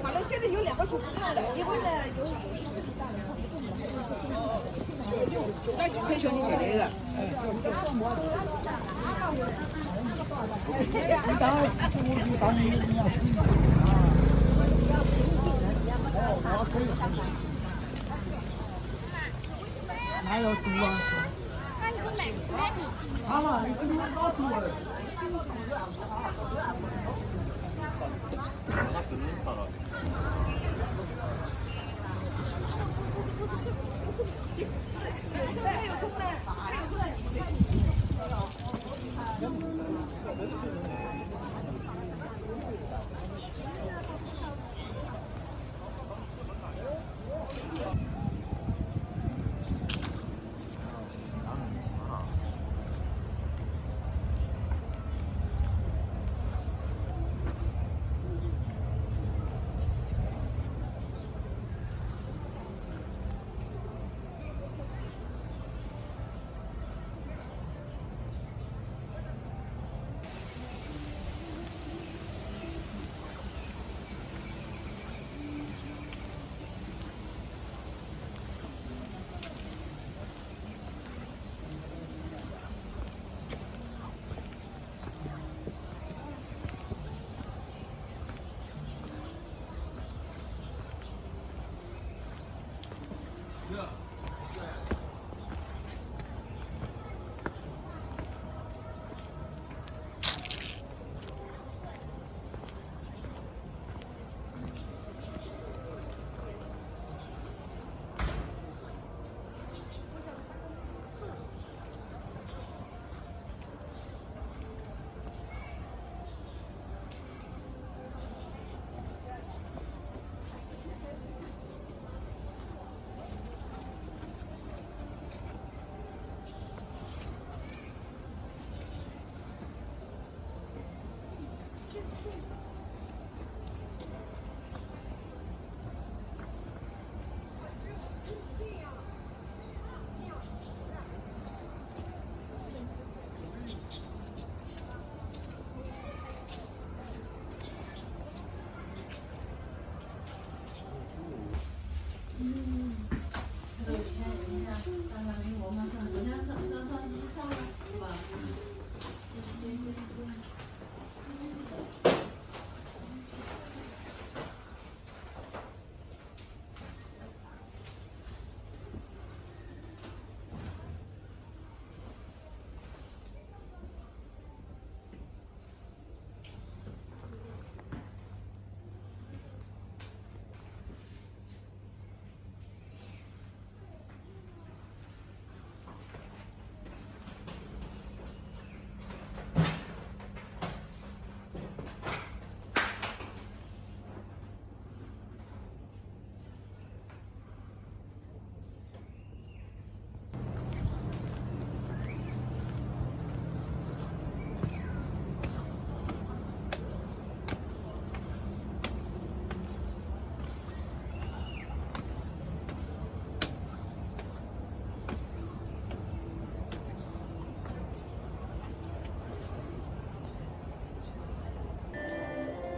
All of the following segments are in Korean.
反正现在有两个主菜的，因为呢有两个是大的，那就可以选你给那个，你当然是我就当你一样。我可以。哪有猪啊？那你会买吃的米奇？啊，你给我搞猪了。 还有空呢，还有空呢。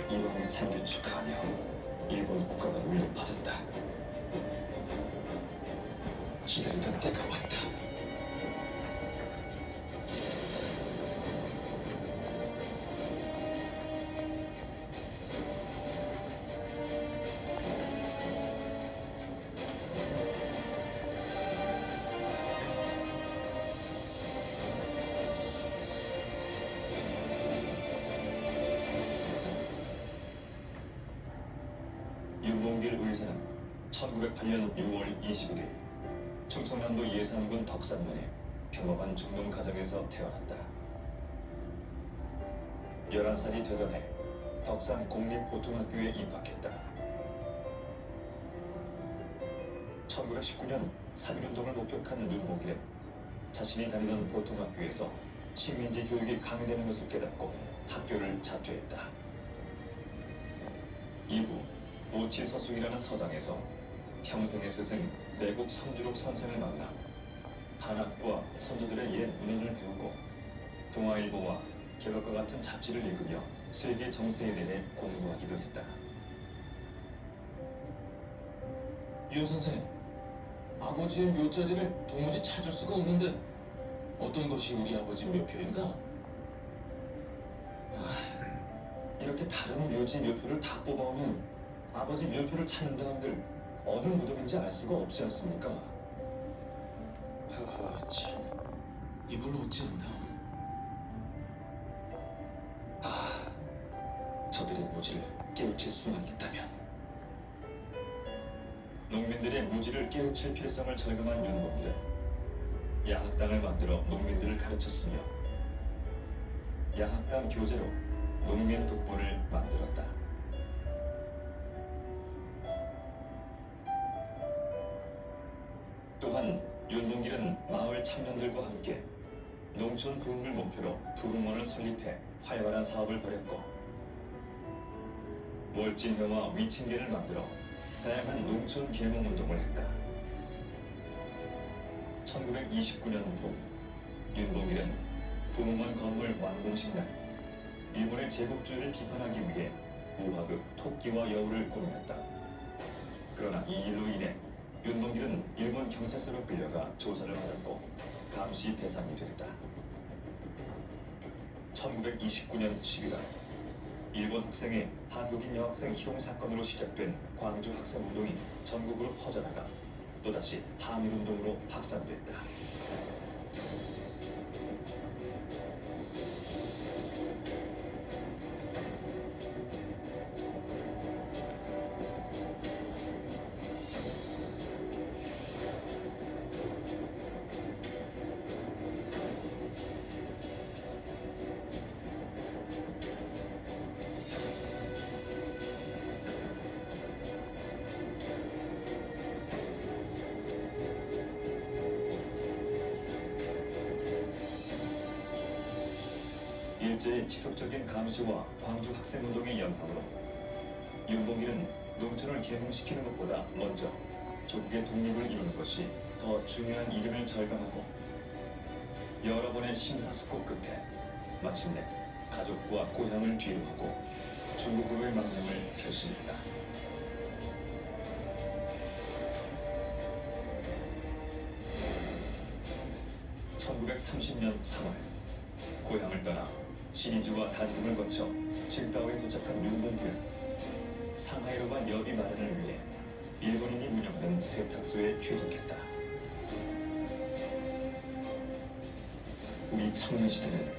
이번의 생일을 축하하며 일본 국가가 울려 퍼졌다. 기다리던 때가 왔다. 윤봉길 의사는 1908년 6월 21일 충청남도 예산군 덕산면의 평범한 중농 가정에서 태어났다. 11살이 되던 해 덕산 공립보통학교에 입학했다. 1919년 3.1운동을 목격한 윤봉길은 자신이 다니던 보통학교에서 식민지 교육이 강요되는 것을 깨닫고 학교를 자퇴했다. 이후 오치서숭이라는 서당에서 평생의 스승 내국 성주록 선생을 만나 한학과 선조들의 옛 문헌을 배우고 동아일보와 개벽과 같은 잡지를 읽으며 세계 정세에 대해 공부하기도 했다. 윤 선생, 아버지의 묘자리를 도무지 찾을 수가 없는데 어떤 것이 우리 아버지 묘표인가? 이렇게 다른 묘지 묘표를 다 뽑아오면 아버지 묘표를 찾는다 한들 어느 무덤인지 알 수가 없지 않습니까? 하하, 참, 이걸 어찌한다. 저들의 무지를 깨우칠 수만 있다면. 농민들의 무지를 깨우칠 필요성을 절감한 윤봉길은 야학당을 만들어 농민들을 가르쳤으며 야학당 교재로 농민 독보를 만들었다. 또한 윤봉길은 마을 청년들과 함께 농촌 부흥을 목표로 부흥원을 설립해 활발한 사업을 벌였고 월진회와 위친계를 만들어 다양한 농촌 계몽운동을 했다. 1929년 봄, 윤봉길은 부흥원 건물 완공식 날 일본의 제국주의를 비판하기 위해 우화극 토끼와 여우를 공연했다. 그러나 이 일로 인해 윤봉길은 일본 경찰서로 끌려가 조사를 받았고 감시 대상이 됐다. 1929년 11월 일본 학생의 한국인 여학생 희롱 사건으로 시작된 광주 학생운동이 전국으로 퍼져나가 또다시 항일운동으로 확산됐다. 일제의 지속적인 감시와 광주 학생운동의 영향으로 윤봉길은 농촌을 계몽시키는 것보다 먼저 조국의 독립을 이루는 것이 더 중요한 이름을 절감하고 여러 번의 심사숙고 끝에 마침내 가족과 고향을 뒤로하고 중국으로의 망명을 결심했다. (1930년 3월) 고향을 떠나 시리즈와 다지금을 거쳐 칭다오에 도착한 윤봉길은 상하이로 간 여비 마련을 위해 일본인이 운영하는 세탁소에 취직했다. 우리 청년 시대는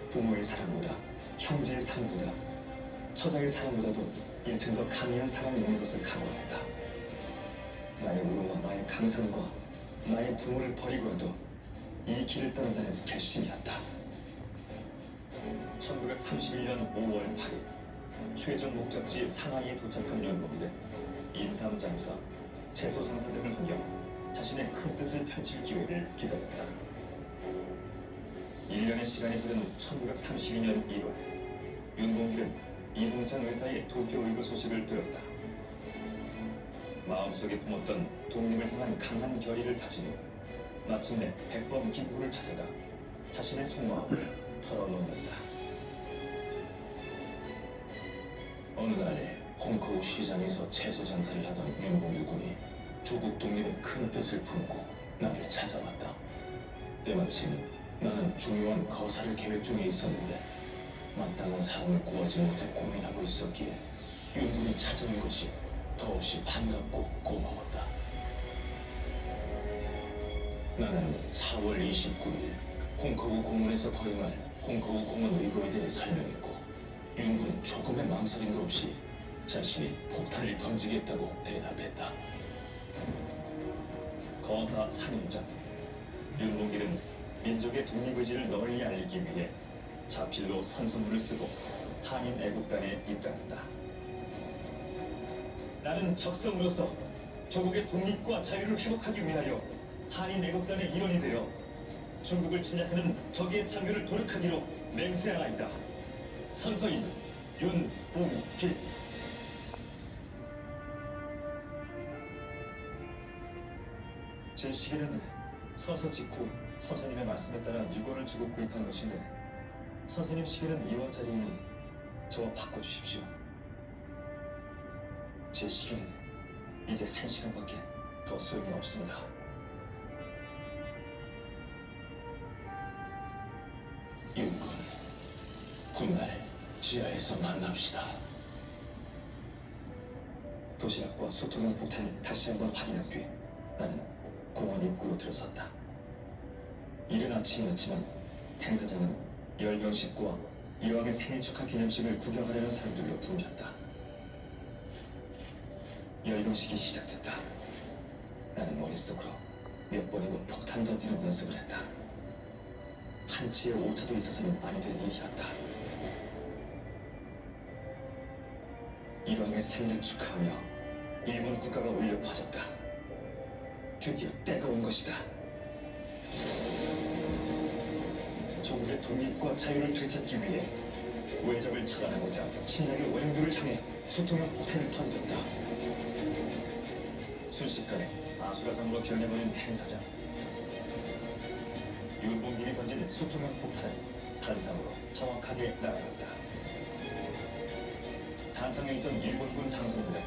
부모의 사랑보다 형제의 사랑보다 처자의 사랑보다도 1층 더 강렬한 사랑이 있는 것을 각오했다. 나의 우로와 나의 강산과 나의 부모를 버리고라도 이 길을 떠난다는 결심이었다. 1931년 5월 8일 최종 목적지 상하이에 도착한 윤봉길은 인삼장사, 채소장사 등을 하며 자신의 큰 뜻을 펼칠 기회를 기다렸다. 1년의 시간이 흐른 1932년 1월 윤봉길은 이봉찬 의사의 도쿄 의거 소식을 들었다. 마음속에 품었던 독립을 향한 강한 결의를 다지며 마침내 백범 김구를 찾아가 자신의 속마음을 털어놓는다. 어느 날 홍커우 시장에서 채소 장사를 하던 윤봉길 군이 조국 독립의 큰 뜻을 품고 나를 찾아왔다. 때마침 나는 중요한 거사를 계획 중에 있었는데 마땅한 사람을 구하지 못해 고민하고 있었기에 윤군이 찾아온 것이 더없이 반갑고 고마웠다. 나는 4월 29일 홍커우 공원에서 거행할 홍커우 공원 의거에 대해 설명했고 윤군은 조금의 망설임도 없이 자신이 폭탄을 던지겠다고 대답했다. 거사 3일 전 윤봉길은 민족의 독립의지를 널리 알리기 위해 자필로 선서문을 쓰고 한인 애국단에 입단한다. 나는 적성으로서 조국의 독립과 자유를 회복하기 위하여 한인 애국단의 일원이 되어 중국을 침략하는 적의 창조를 도륙하기로 맹세하나이다. 선서인 윤봉길. 제 시계는 선서 직후 선생님의 말씀에 따라 6원을 주고 구입한 것인데 선생님 시계는 2원짜리이니 저와 바꿔주십시오. 제 시계는 이제 1시간밖에 더 소용이 없습니다. 윤군, 훗날 지하에서 만납시다. 도시락과 수통용 폭탄을 다시 한번 확인한 뒤 나는 공원 입구로 들어섰다. 이른 아침이었지만 행사장은 열병식과 이왕의 생일 축하 기념식을 구경하려는 사람들로 붐볐다. 열병식이 시작됐다. 나는 머릿속으로 몇 번이고 폭탄 던지는 연습을 했다. 한치의 오차도 있어서는 아니 될 일이었다. 일왕의 생일을 축하하며 일본 국가가 울려 퍼졌다. 드디어 때가 온 것이다. 조국의 독립과 자유를 되찾기 위해 외적을 처단하고자 신나게 원형들을 향해 수통형 폭탄을 던졌다. 순식간에 아수라장으로 변해버린 행사장. 윤봉길이 던진 수통형 폭탄은 단상으로 정확하게 날아갔다. 단상에 있던 일본군 장성들은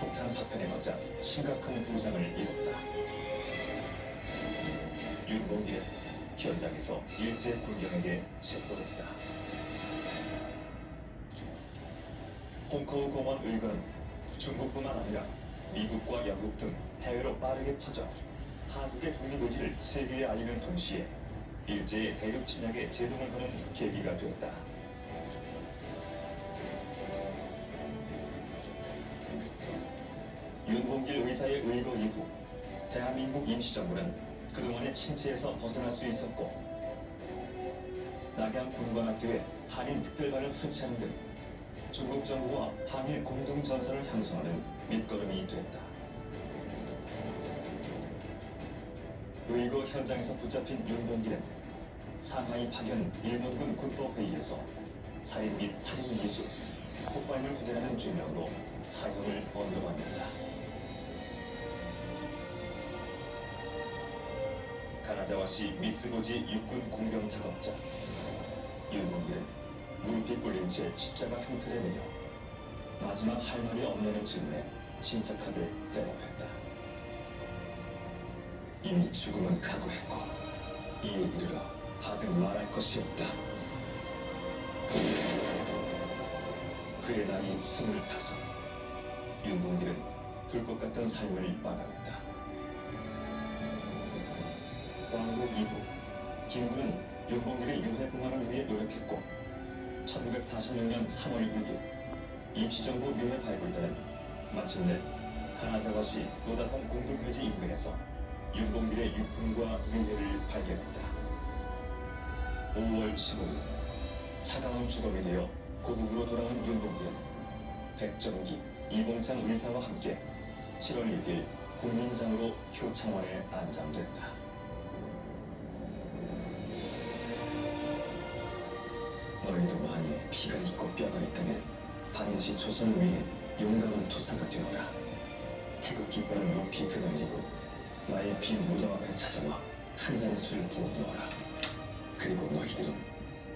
폭탄 파편에 맞자 심각한 부상을 입었다. 윤봉길은 현장에서 일제 군경에게 체포됐다. 홍커우 공원 의거는 중국뿐만 아니라 미국과 영국 등 해외로 빠르게 퍼져 한국의 독립의지를 세계에 알리는 동시에 일제의 대륙 침략에 제동을 거는 계기가 되었다. 윤봉길 의사의 의거 이후 대한민국 임시정부는 그동안의 침체에서 벗어날 수 있었고 낙양 군관학교에 한인 특별반을 설치하는 등 중국 정부와 한일 공동전선을 형성하는 밑거름이 됐다. 의거 현장에서 붙잡힌 윤봉길은 상하이 파견 일본군 군법회의에서 살인 및 살인 미수, 폭발물 후대라는 죄명으로 사형을 언도받는다. 가나자와시 미쓰고지 육군 공병 작업자 윤봉길은 무릎이 꿇린 채 십자가 형태를 내려 마지막 할 말이 없는 즈음에 침착하게 대답했다. 이미 죽음은 각오했고 이에 이르러 하등 말할 것이 없다. 그의 나이 25. 윤봉길은 불꽃 같던 삶을 마감했다. 광복 이후 김군은 윤봉길의 유해 봉환을 위해 노력했고 1946년 3월 6일 임시정부 유해 발굴단은 마침내 가나자와시 노다산 공동묘지 인근에서 윤봉길의 유품과 유해를 발견했다. 5월 15일 차가운 주검이 되어 고국으로 돌아온 윤봉길은 백정기, 이봉창 의사와 함께 7월 6일 국민장으로 효창원에 안장됐다. 너희도 만일 피가 있고 뼈가 있다면 반드시 조선을 위해 용감한 투사가 되어라. 태극 깃발을 높이 들어내리고 나의 빈 무덤 앞에 찾아와 한 잔의 술을 부어 놓아라. 그리고 너희들은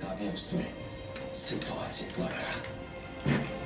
답이 없음을 슬퍼하지 말아라.